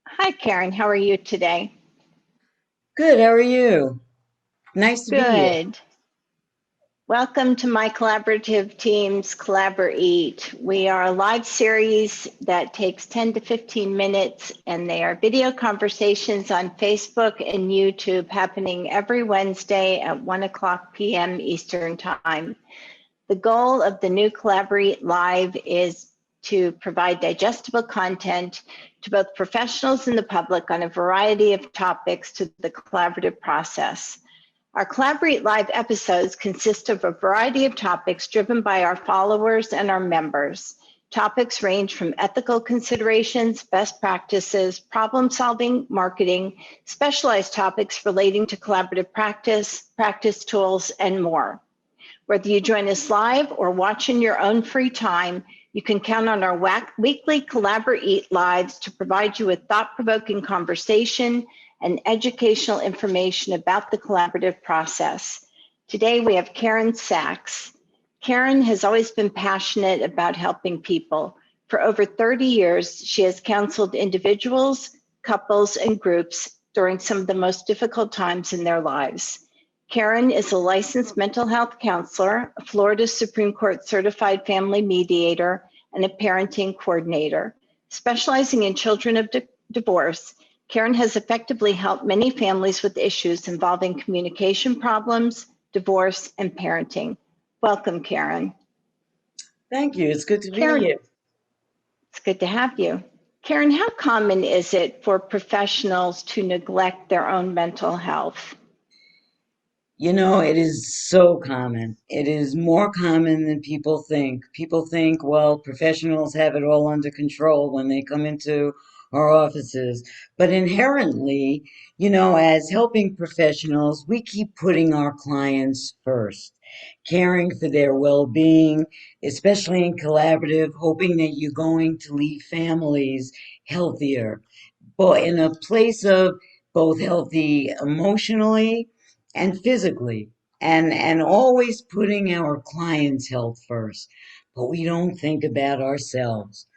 Hi, Karen. How are you today? Good, how are you? Nice to be here. Good. Welcome to my collaborative team's CollaborEAT. We are a live series that takes 10 to 15 minutes, and they are video conversations on Facebook and YouTube happening every Wednesday at 1 o'clock p.m. Eastern Time. The goal of the new CollaborEAT Live is to provide digestible content to both professionals and the public on a variety of topics to the collaborative process. Our CollaborEAT Live episodes consist of a variety of topics driven by our followers and our members. Topics range from ethical considerations, best practices, problem solving, marketing, specialized topics relating to collaborative practice, practice tools, and more. Whether you join us live or watch in your own free time, you can count on our weekly CollaborEAT Lives to provide you with thought-provoking conversation and educational information about the collaborative process. Today, we have Karen Sachs. Karen has always been passionate about helping people. For over 30 years, she has counseled individuals, couples, and groups during some of the most difficult times in their lives. Karen is a licensed mental health counselor, a Florida Supreme Court certified family mediator, and a parenting coordinator. Specializing in children of divorce, Karen has effectively helped many families with issues involving communication problems, divorce, and parenting. Welcome, Karen. Thank you. It's good to be Karen, here. it's good to have you. Karen, how common is it for professionals to neglect their own mental health? It is so common. It is more common than people think. People think, well, professionals have it all under control when they come into our offices. But inherently, as helping professionals, we keep putting our clients first, caring for their well being, especially in collaborative, hoping that you're going to leave families healthier, but in a place of both healthy emotionally and physically, and always putting our clients' health first. But we don't think about ourselves.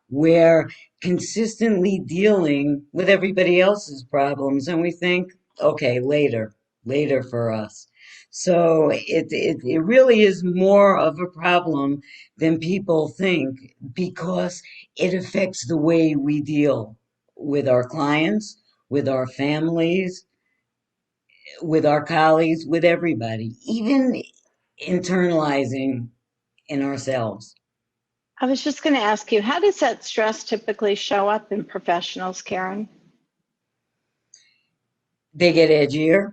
We're consistently dealing with everybody else's problems, and we think, okay, later for us. So it really is more of a problem than people think because it affects the way we deal with our clients, with our families, with our colleagues, with everybody, even internalizing in ourselves. I was just going to ask you, how does that stress typically show up in professionals, Karen? They get edgier.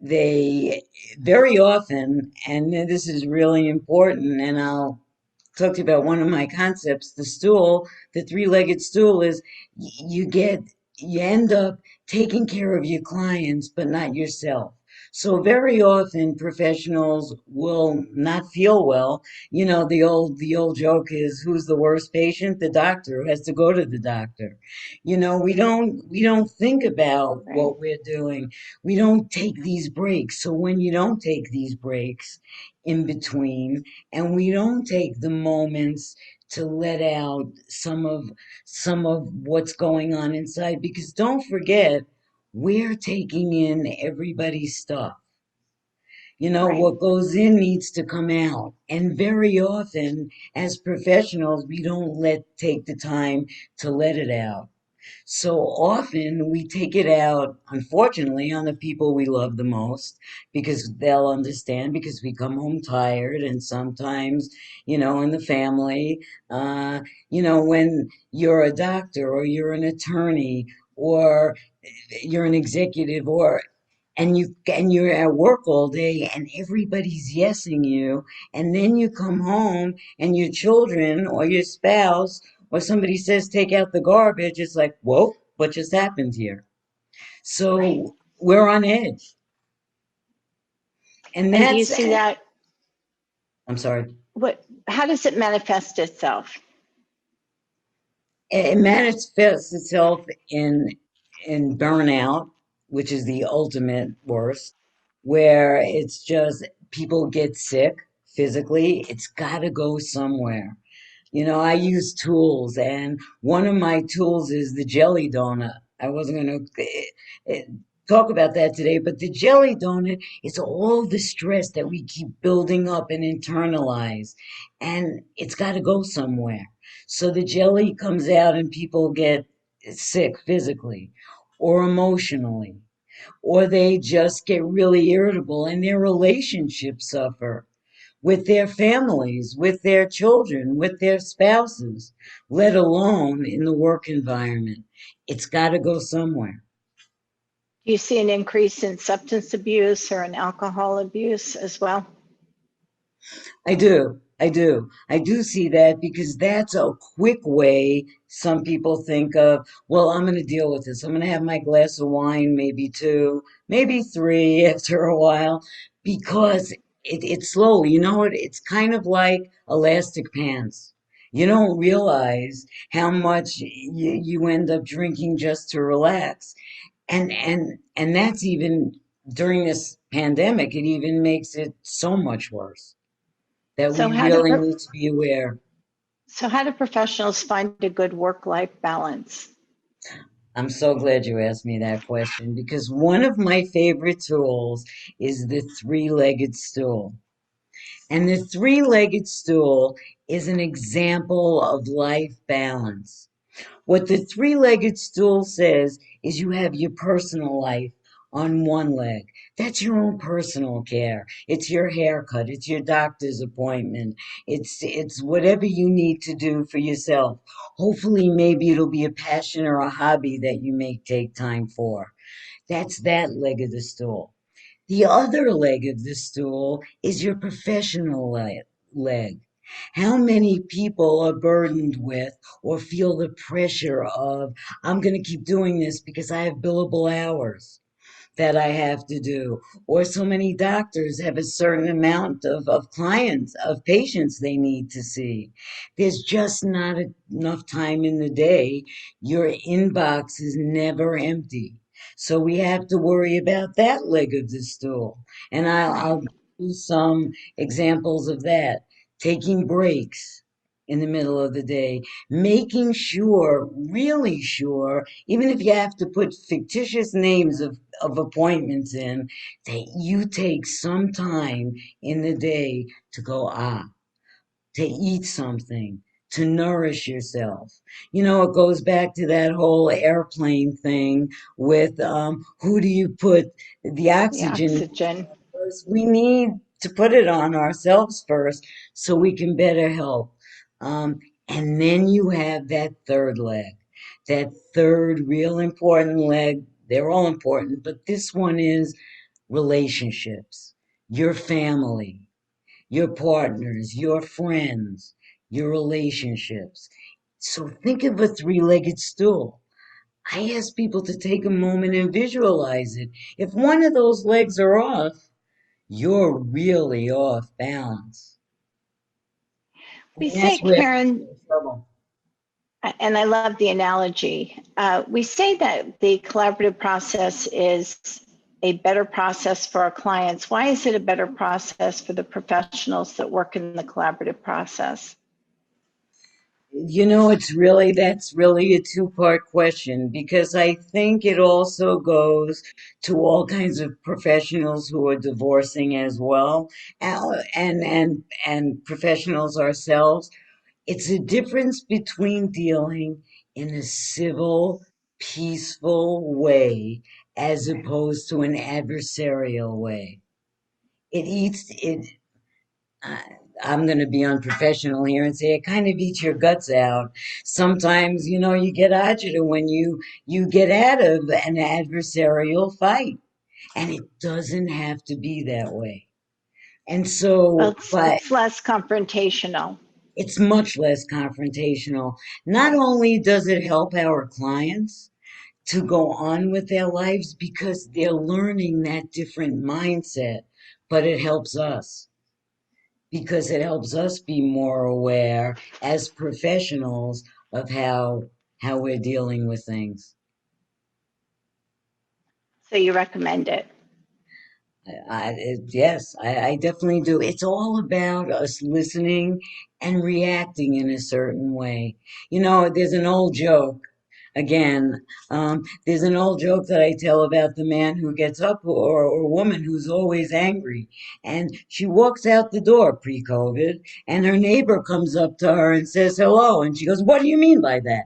They very often, and this is really important, and I'll talk to you about one of my concepts, the stool, the three-legged stool is you end up taking care of your clients, but not yourself. So very often professionals will not feel well. The old joke is who's the worst patient? The doctor who has to go to the doctor. We don't think about Right. what we're doing. We don't take these breaks. So when you don't take these breaks in between, and we don't take the moments to let out some of what's going on inside, because don't forget, we're taking in everybody's stuff. Right. What goes in needs to come out, and very often as professionals we don't let take the time to let it out. So often we take it out, unfortunately, on the people we love the most because they'll understand because we come home tired, and sometimes, in the family, when you're a doctor or you're an attorney or you're an executive or and you're at work all day and everybody's yesing you, and then you come home and your children or your spouse or somebody says take out the garbage, it's like, whoa, what just happened here? Right. So we're on edge. And And do you that's, see that? I'm sorry, How does it manifest itself? it manifests itself in burnout, which is the ultimate worst, where it's just people get sick physically. It's got to go somewhere. You know, I use tools, and one of my tools is the jelly donut. I wasn't going to talk about that today, but the jelly donut is all the stress that we keep building up and internalize, and it's got to go somewhere. So the jelly comes out, and people get sick physically or emotionally, or they just get really irritable, and their relationships suffer with their families, with their children, with their spouses, let alone in the work environment. It's got to go somewhere. Do you see an increase in substance abuse or in alcohol abuse as well? I do. I do. I do see that because that's a quick way some people think of, well, I'm going to deal with this. I'm going to have my glass of wine, maybe two, maybe three after a while, because it's slowly, you know what? It's kind of like elastic pants. You don't realize how much you end up drinking just to relax. And that's even during this pandemic, it even makes it so much worse that So we how do really need to be aware. so how do professionals find a good work-life balance? I'm so glad you asked me that question because one of my favorite tools is the three-legged stool. And the three-legged stool is an example of life balance. What the three-legged stool says is you have your personal life on one leg. That's your own personal care. It's your haircut, it's your doctor's appointment. It's whatever you need to do for yourself. Hopefully maybe it'll be a passion or a hobby that you may take time for. That's that leg of the stool. The other leg of the stool is your professional leg. How many people are burdened with or feel the pressure of, I'm going to keep doing this because I have billable hours that I have to do, or so many doctors have a certain amount of clients, of patients they need to see. There's just not enough time in the day. Your inbox is never empty. So we have to worry about that leg of the stool. And I'll Right. give you some examples of that. Taking breaks in the middle of the day, making sure, really sure, even if you have to put fictitious names of appointments in, that you take some time in the day to go, to eat something, to nourish yourself. You know, it goes back to that whole airplane thing with who do you put the The oxygen oxygen. first? We need to put it on ourselves first so we can better help. Um, and then you have that third leg, that third real important leg. They're all important, but this one is relationships, your family, your partners, your friends, your relationships. So think of a three-legged stool. I ask people to take a moment and visualize it. If one of those legs are off, you're really off balance. We And say, that's where Karen, people are in trouble. and I love the analogy. We say that the collaborative process is a better process for our clients. Why is it a better process for the professionals that work in the collaborative process? You know, that's really a two-part question because I think it also goes to all kinds of professionals who are divorcing as well, and professionals ourselves. It's a difference between dealing in a civil, peaceful way as opposed to an adversarial way. It eats it. I, I'm going to be unprofessional here and say it kind of eats your guts out. Sometimes, you know, you get agita when you get out of an adversarial fight, and it doesn't have to be that way. And Well, so, but it's less confrontational. it's much less confrontational. Not only does it help our clients to go on with their lives because they're learning that different mindset, but it helps us because it helps us be more aware as professionals of how we're dealing with things. So you recommend it. Yes, I definitely do. It's all about us listening and reacting in a certain way. You know, there's an old joke. Again, there's an old joke that I tell about the man who gets up or woman who's always angry. And she walks out the door pre-COVID, and her neighbor comes up to her and says hello. And she goes, "What do you mean by that?"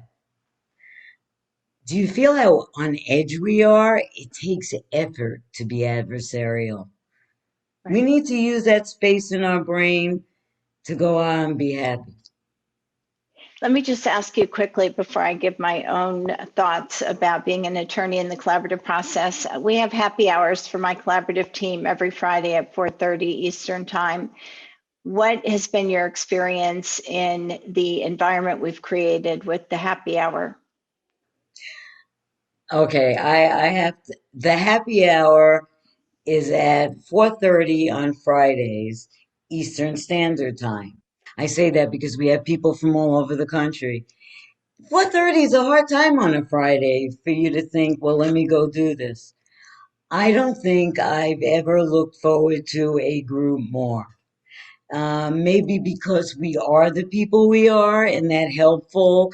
Do you feel how on edge we are? It takes effort to be adversarial. We Right. need to use that space in our brain to go out and be happy. Let me just ask you quickly before I give my own thoughts about being an attorney in the collaborative process. We have happy hours for my collaborative team every Friday at 4:30 Eastern Time. What has been your experience in the environment we've created with the happy hour? Okay, I have the happy hour is at 4:30 on Fridays, Eastern Standard Time. I say that because we have people from all over the country. 4:30 is a hard time on a Friday for you to think, well, let me go do this. I don't think I've ever looked forward to a group more. Maybe because we are the people we are in that helpful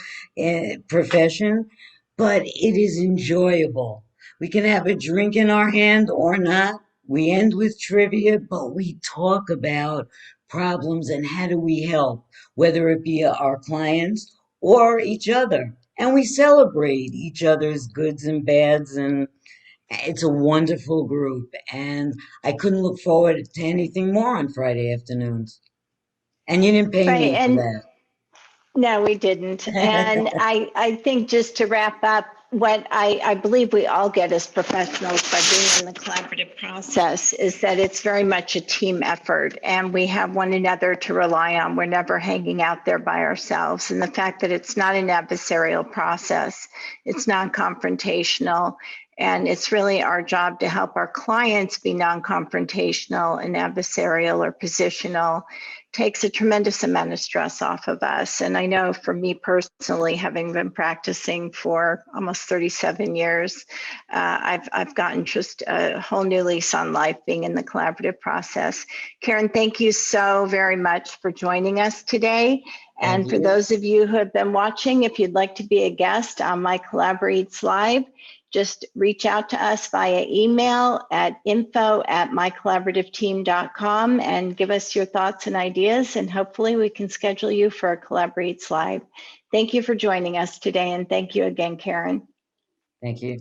profession, but it is enjoyable. We can have a drink in our hand or not. We end with trivia, but we talk about problems and how do we help, whether it be our clients or each other. And we celebrate each other's goods and bads, and it's a wonderful group. And I couldn't look forward to anything more on Friday afternoons. And you didn't pay Right. me for And that. no, we didn't. And I think just to wrap up, what I believe we all get as professionals by being in the collaborative process is that it's very much a team effort and we have one another to rely on. We're never hanging out there by ourselves. And the fact that it's not an adversarial process, it's non-confrontational, and it's really our job to help our clients be non-confrontational and adversarial or positional takes a tremendous amount of stress off of us. And I know for me personally, having been practicing for almost 37 years, I've gotten just a whole new lease on life being in the collaborative process. Karen, thank you so very much for joining us today. Thank And for you. those of you who have been watching, if you'd like to be a guest on my CollaborEAT Live, just reach out to us via email at info@mycollaborativeteam.com and give us your thoughts and ideas, and hopefully we can schedule you for a CollaborEAT Live. Thank you for joining us today, and thank you again, Karen. Thank you.